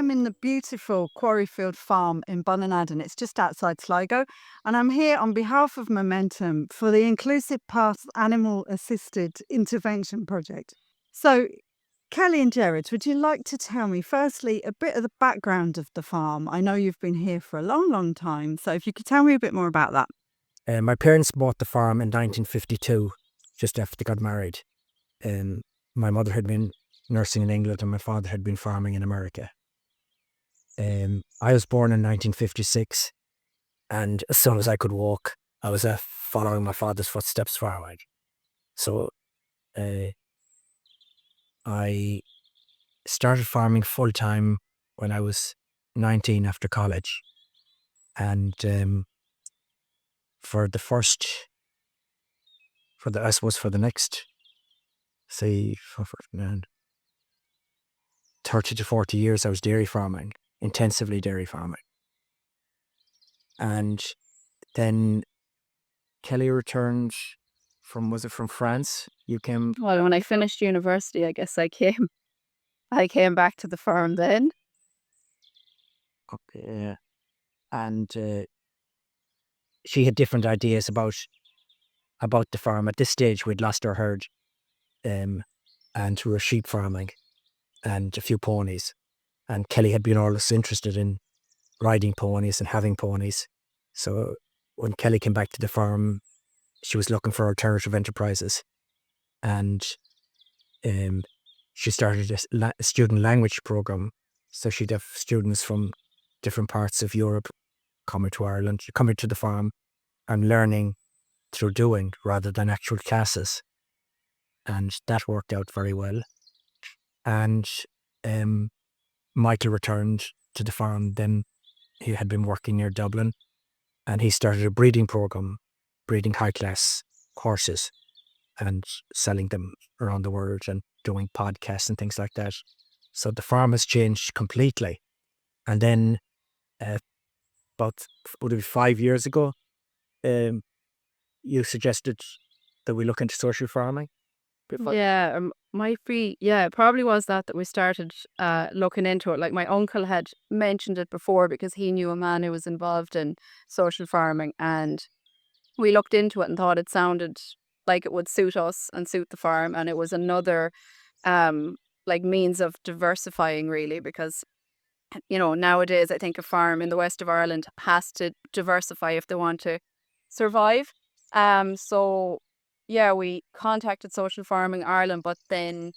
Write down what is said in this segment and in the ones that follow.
I'm in the beautiful Quarryfield farm in Bunninadden. It's just outside Sligo. And I'm here on behalf of Momentum for the Inclusive Paths Animal Assisted Intervention Project. So, Kelly and Gerald, would you like to tell me, firstly, a bit of the background of the farm? I know you've been here for a long, long time. So, if you could tell me a bit more about that. My parents bought the farm in 1952, just after they got married. My mother had been nursing in England and my father had been farming in America. I was born in 1956, and as soon as I could walk, I was following my father's footsteps farming. So I started farming full-time when I was 19 after college. And for the next, say, 30 to 40 years, I was dairy farming, intensively dairy farming. And then Kelly returned was it from France? You came? Well, when I finished university, I guess I came back to the farm then. Okay. And she had different ideas about the farm. At this stage, we'd lost our herd, and we were sheep farming and a few ponies. And Kelly had been always interested in riding ponies and having ponies. So when Kelly came back to the farm, she was looking for alternative enterprises. And she started a student language program. So she'd have students from different parts of Europe coming to Ireland, coming to the farm and learning through doing rather than actual classes. And that worked out very well. And Michael returned to the farm. Then he had been working near Dublin, and he started a breeding program, breeding high-class horses and selling them around the world and doing podcasts and things like that. So the farm has changed completely. And then about 5 years ago, you suggested that we look into social farming. Yeah, it probably was that we started looking into it. Like my uncle had mentioned it before because he knew a man who was involved in social farming, and we looked into it and thought it sounded like it would suit us and suit the farm, and it was another means of diversifying, really, because nowadays I think a farm in the west of Ireland has to diversify if they want to survive. So yeah, we contacted Social Farming Ireland, but then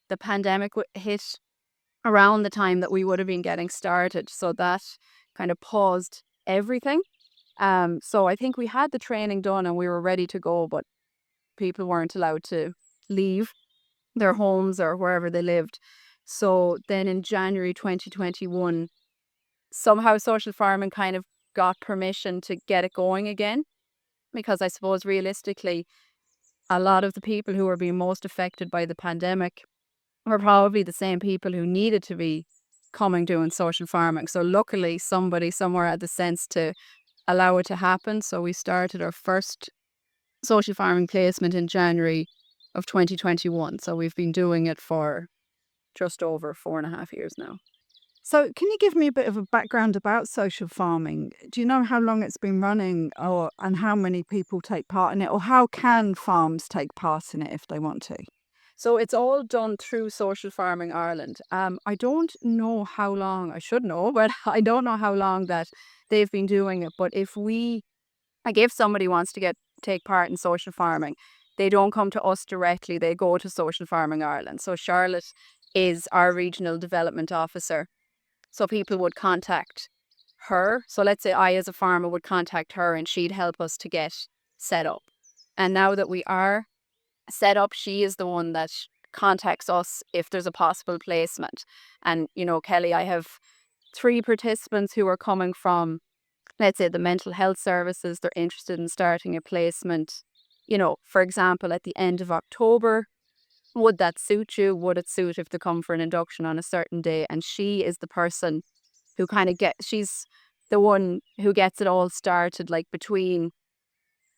the pandemic hit around the time that we would have been getting started. So that kind of paused everything. So I think we had the training done and we were ready to go, but people weren't allowed to leave their homes or wherever they lived. So then in January 2021, somehow social farming kind of got permission to get it going again, because I suppose realistically, a lot of the people who were being most affected by the pandemic were probably the same people who needed to be doing social farming. So luckily, somebody somewhere had the sense to allow it to happen. So we started our first social farming placement in January of 2021. So we've been doing it for just over 4.5 years now. So can you give me a bit of a background about social farming? Do you know how long it's been running and how many people take part in it, or how can farms take part in it if they want to? So it's all done through Social Farming Ireland. I don't know how long, I should know, but I don't know how long that they've been doing it. But if somebody wants to take part in social farming, they don't come to us directly, they go to Social Farming Ireland. So Charlotte is our regional development officer. So people would contact her. So let's say I as a farmer would contact her and she'd help us to get set up. And now that we are set up, she is the one that contacts us if there's a possible placement. And, Kelly, I have 3 participants who are coming from, let's say, the mental health services. They're interested in starting a placement, for example, at the end of October. Would that suit you? Would it suit if they come for an induction on a certain day? And she is the person who she's the one who gets it all started, like between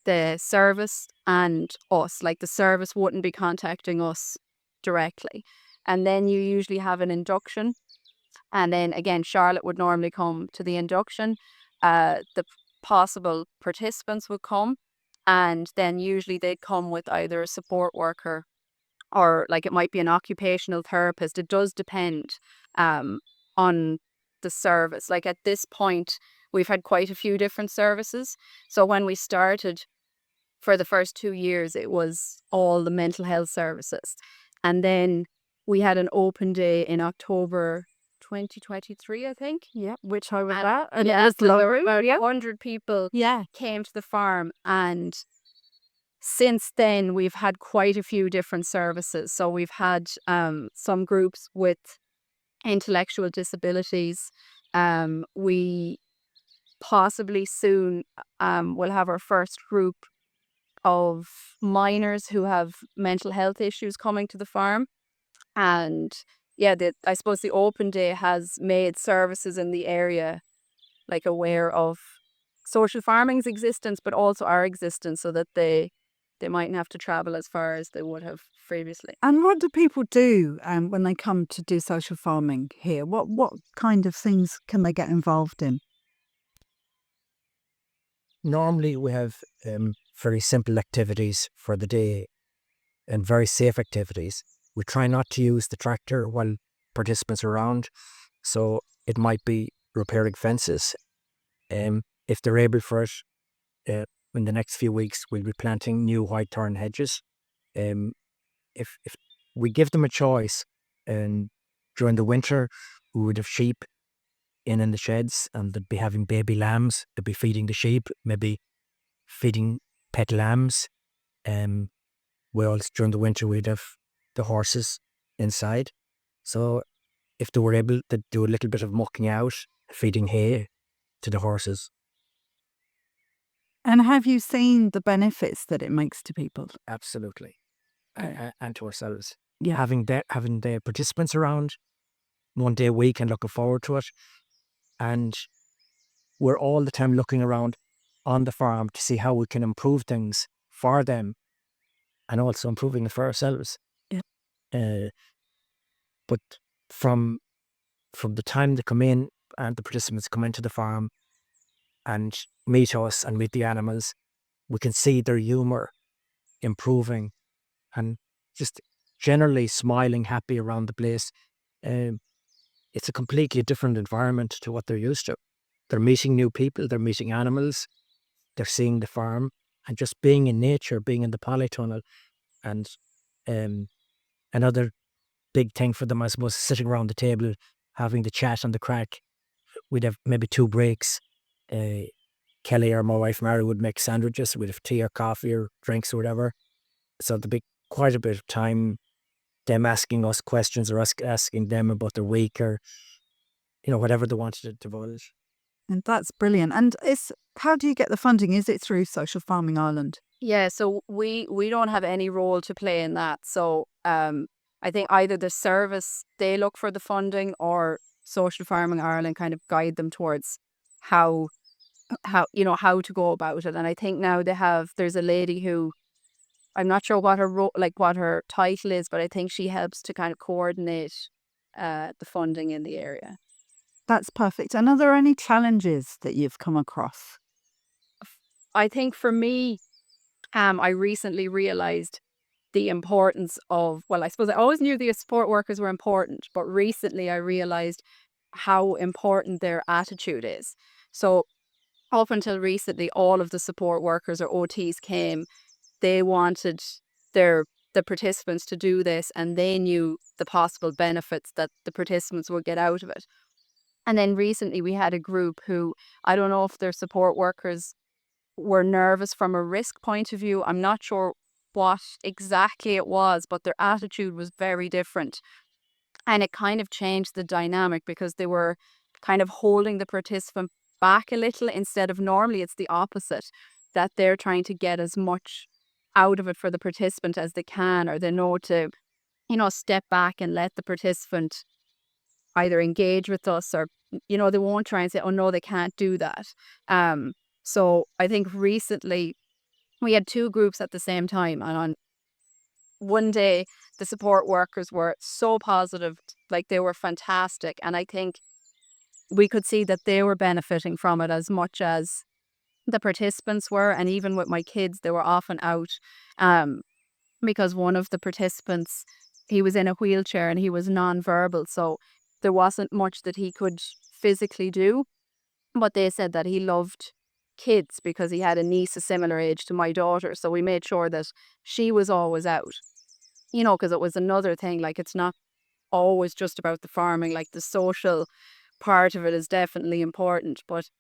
the service and us. Like the service wouldn't be contacting us directly. And then you usually have an induction And then again, Charlotte would normally come to the induction. The possible participants would come, and then usually they'd come with either a support worker or like it might be an occupational therapist. It does depend on the service. Like at this point, we've had quite a few different services. So when we started, for the first 2 years, it was all the mental health services. And then we had an open day in October 2023, I think. Yeah, which I was And- at. And yeah, it was so there lovely. were about Yeah. 100 people Yeah. came to the farm, and since then we've had quite a few different services. So we've had some groups with intellectual disabilities. We possibly soon will have our first group of minors who have mental health issues coming to the farm. And yeah, I suppose the open day has made services in the area like aware of social farming's existence, but also our existence, so that they mightn't have to travel as far as they would have previously. And what do people do when they come to do social farming here? What kind of things can they get involved in? Normally, we have very simple activities for the day and very safe activities. We try not to use the tractor while participants are around. So it might be repairing fences. If they're able for it, in the next few weeks, we'll be planting new white thorn hedges. If we give them a choice, and during the winter, we would have sheep in the sheds, and they'd be having baby lambs. They'd be feeding the sheep, maybe feeding pet lambs. Whereas during the winter, we'd have the horses inside. So if they were able to do a little bit of mucking out, feeding hay to the horses. And have you seen the benefits that it makes to people? Absolutely. And to ourselves. Yeah. Having the participants around one day a week and looking forward to it. And we're all the time looking around on the farm to see how we can improve things for them and also improving it for ourselves. Yeah. But from the time they come in and the participants come into the farm and meet us and meet the animals, we can see their humour improving and just generally smiling, happy around the place. It's a completely different environment to what they're used to. They're meeting new people, they're meeting animals, they're seeing the farm, and just being in nature, being in the polytunnel. And another big thing for them, I suppose, sitting around the table, having the chat and the crack. We'd have maybe 2 breaks. Kelly or my wife Mary would make sandwiches. We'd have tea or coffee or drinks or whatever. So there'd be quite a bit of time, them asking us questions or us asking them about their week or, whatever they wanted to divulge. And that's brilliant. And how do you get the funding? Is it through Social Farming Ireland? Yeah, so we don't have any role to play in that. So I think either the service, they look for the funding, or Social Farming Ireland kind of guide them towards how to go about it. And I think now there's a lady who, I'm not sure what what her title is, but I think she helps to kind of coordinate the funding in the area. That's perfect. And are there any challenges that you've come across? I think for me, I recently realized the importance of, well, I suppose I always knew the support workers were important, but recently I realized how important their attitude is. So up until recently, all of the support workers or OTs came, they wanted the participants to do this, and they knew the possible benefits that the participants would get out of it. And then recently we had a group who, I don't know if their support workers were nervous from a risk point of view. I'm not sure what exactly it was, but their attitude was very different. And it kind of changed the dynamic, because they were kind of holding the participant back a little, instead of normally it's the opposite, that they're trying to get as much out of it for the participant as they can, or they know to, step back and let the participant either engage with us, or, they won't try and say, oh no, they can't do that. So I think recently we had 2 groups at the same time, and on one day the support workers were so positive, like they were fantastic. And I think we could see that they were benefiting from it as much as the participants were. And even with my kids, they were often out because one of the participants, he was in a wheelchair and he was non-verbal. So there wasn't much that he could physically do. But they said that he loved kids because he had a niece a similar age to my daughter. So we made sure that she was always out, because it was another thing. Like, it's not always just about the farming. Like, the social part of it is definitely important. But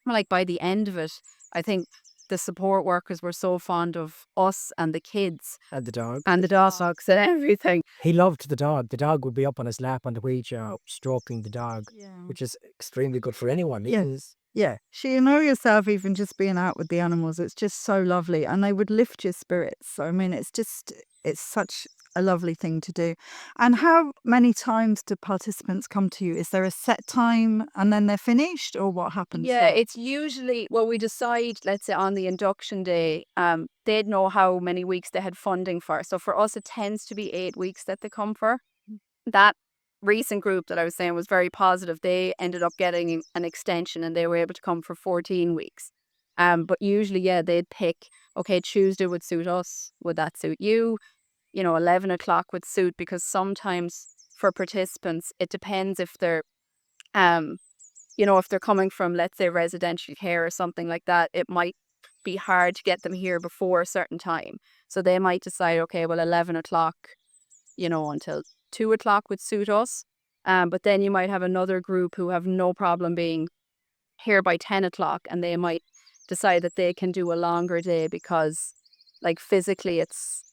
like, by the end of it, I think the support workers were so fond of us and the kids And the dog. and the dogs and everything. He loved the dog. The dog would be up on his lap on the wheelchair, stroking the dog, Yeah. which is extremely good for anyone. Yes. Yeah. So you know yourself, even just being out with the animals, it's just so lovely. And they would lift your spirits. So, I mean, it's such a lovely thing to do. And how many times do participants come to you? Is there a set time and then they're finished, or what happens? Yeah, it's usually, well, we decide, let's say on the induction day, they'd know how many weeks they had funding for. So for us, it tends to be 8 weeks that they come for. That recent group that I was saying was very positive. They ended up getting an extension and they were able to come for 14 weeks. But usually, yeah, they'd pick, okay, Tuesday would suit us. Would that suit you? 11 o'clock would suit, because sometimes for participants, it depends if they're, if they're coming from, let's say, residential care or something like that, it might be hard to get them here before a certain time. So they might decide, okay, well, 11 o'clock, until 2 o'clock would suit us. But then you might have another group who have no problem being here by 10 o'clock, and they might decide that they can do a longer day because, like, physically it's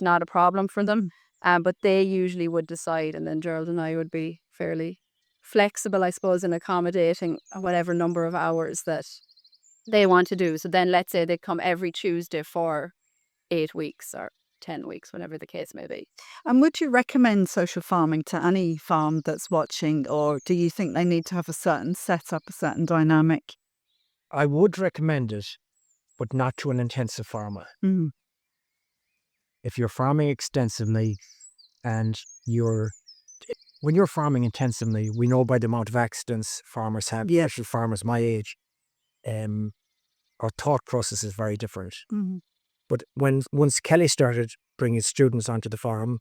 not a problem for them. But they usually would decide, and then Gerald and I would be fairly flexible, I suppose, in accommodating whatever number of hours that they want to do. So then let's say they come every Tuesday for 8 weeks or 10 weeks, whatever the case may be. And would you recommend social farming to any farm that's watching, or do you think they need to have a certain setup, a certain dynamic? I would recommend it, but not to an intensive farmer. Mm. If you're farming extensively and when you're farming intensively, we know by the amount of accidents farmers have, Yes. especially farmers my age, our thought process is very different. Mhm. But once Kelly started bringing students onto the farm,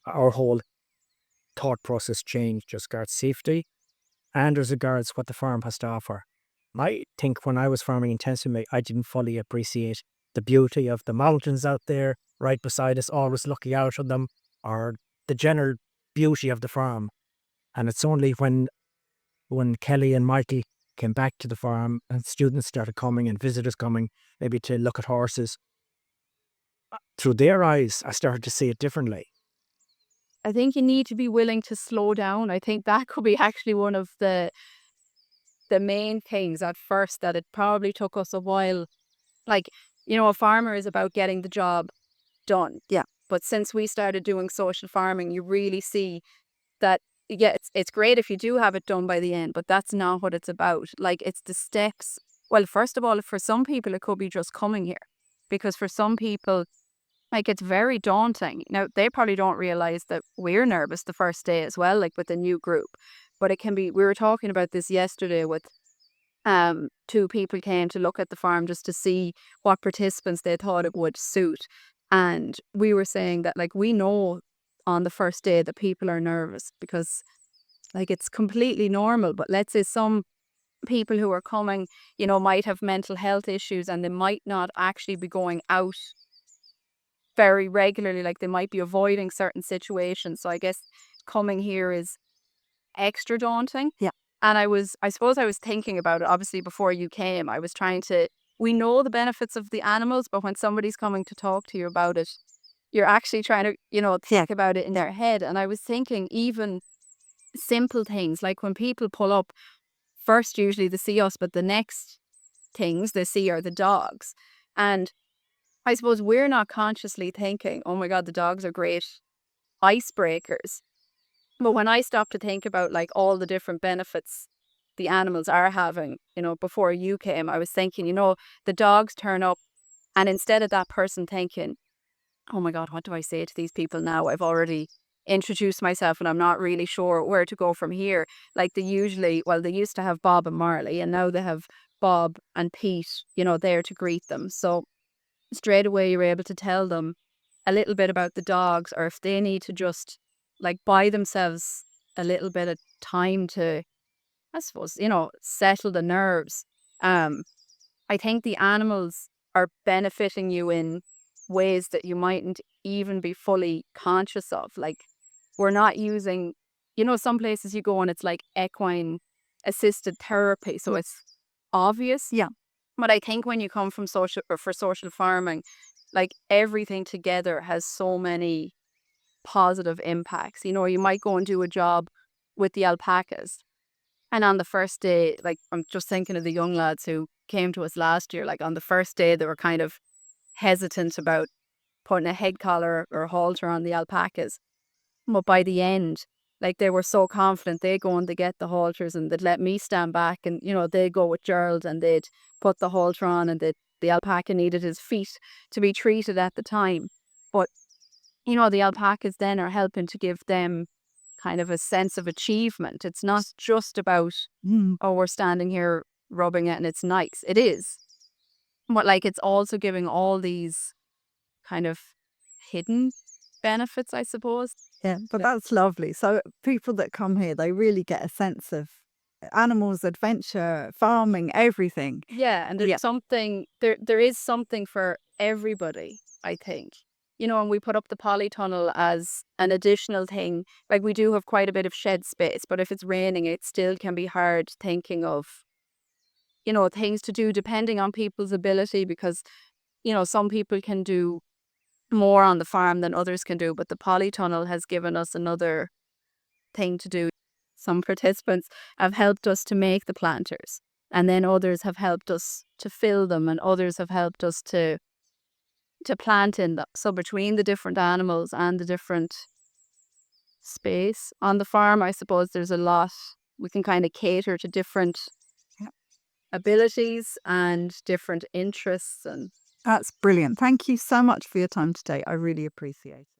our whole thought process changed as regards safety and as regards what the farm has to offer. I think when I was farming intensively, I didn't fully appreciate the beauty of the mountains out there right beside us, always looking out on them, or the general beauty of the farm. And it's only when Kelly and Michael came back to the farm and students started coming and visitors coming, maybe to look at horses, through their eyes, I started to see it differently. I think you need to be willing to slow down. I think that could be actually one of the main things at first, that it probably took us a while. Like, a farmer is about getting the job done. Yeah. But since we started doing social farming, you really see that, yeah, it's great if you do have it done by the end, but that's not what it's about. Like, it's the steps. Well, first of all, for some people, it could be just coming here, because for some people, like, it's very daunting. Now, they probably don't realize that we're nervous the first day as well, like with the new group. But it can be, we were talking about this yesterday with 2 people came to look at the farm just to see what participants they thought it would suit. And we were saying that, like, we know on the first day that people are nervous because, like, it's completely normal. But let's say some people who are coming, might have mental health issues and they might not actually be going out very regularly. Like, they might be avoiding certain situations. So I guess coming here is extra daunting. Yeah. And I suppose I was thinking about it, obviously, before you came. I was trying to, we know the benefits of the animals, but when somebody's coming to talk to you about it, you're actually trying to, think about it in their head. And I was thinking even simple things, like when people pull up, first usually they see us, but the next things they see are the dogs. And I suppose we're not consciously thinking, oh my God, the dogs are great icebreakers. But when I stopped to think about, like, all the different benefits the animals are having, before you came, I was thinking, the dogs turn up And instead of that person thinking, oh my God, what do I say to these people now? I've already introduced myself and I'm not really sure where to go from here. Like they used to have Bob and Marley, and now they have Bob and Pete, there to greet them. So straight away you're able to tell them a little bit about the dogs, or if they need to just like buy themselves a little bit of time to, I suppose, settle the nerves. I think the animals are benefiting you in ways that you mightn't even be fully conscious of. Like we're not using, some places you go and it's like equine assisted therapy. So it's obvious. Yeah. But I think when you come from social farming, like everything together has so many positive impacts. You might go and do a job with the alpacas. And on the first day, like I'm just thinking of the young lads who came to us last year, like on the first day, they were kind of hesitant about putting a head collar or halter on the alpacas. But by the end, like they were so confident, they go and they get the halters and they'd let me stand back and, they'd go with Gerald and they'd put the halter on, and the alpaca needed his feet to be treated at the time. But, the alpacas then are helping to give them kind of a sense of achievement. It's not just about, oh, we're standing here rubbing it and it's nice. It is. But like it's also giving all these kind of hidden benefits, I suppose. Yeah, but that's lovely. So people that come here, they really get a sense of animals, adventure, farming, everything. Yeah, and there's something there is something for everybody, I think. And we put up the polytunnel as an additional thing. Like we do have quite a bit of shed space, but if it's raining, it still can be hard thinking of, things to do depending on people's ability, because, some people can do more on the farm than others can do, but the polytunnel has given us another thing to do. Some participants have helped us to make the planters, and then others have helped us to fill them, and others have helped us to plant in them. So between the different animals and the different space on the farm, I suppose there's a lot we can kind of cater to different abilities and different interests. And That's brilliant. Thank you so much for your time today. I really appreciate it.